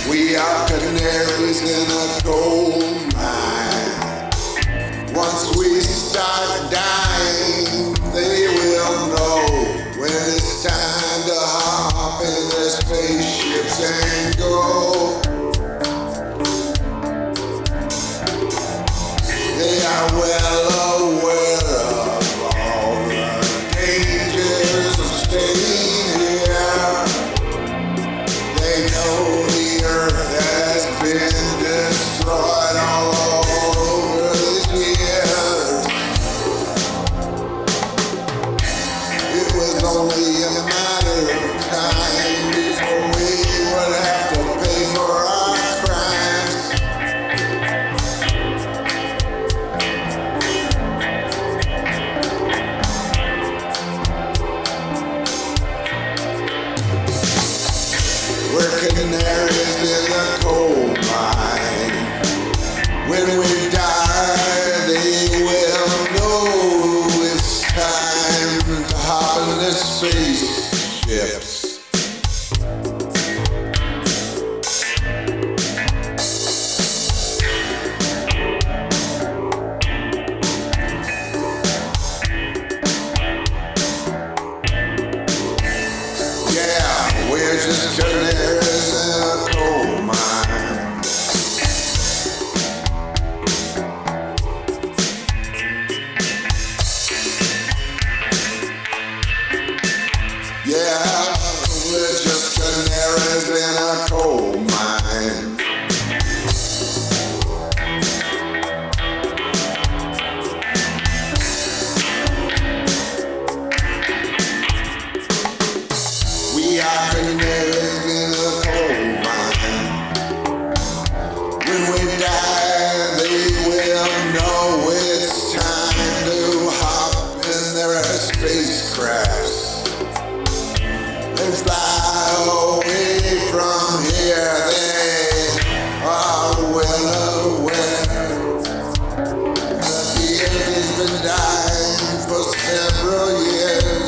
We are canaries in a gold mine. Once we start dying, they will know when it's time to hop in their spaceships and go. They are well aware of all the dangers of staying here. They know the earth has been destroyed all over the years. It was only a matter of time before we would have to pay for our crimes. We're canaries in a coal mine. When we die, they will know it's time to hop in their spaceships. Yeah, we're just canaries in a coal mine. Yeah, we're just canaries in a coal mine. We are canaries in a coal mine. When we die, they will know it's time to hop in their spacecrafts and fly away from here. They are well aware that the earth has been dying for several years.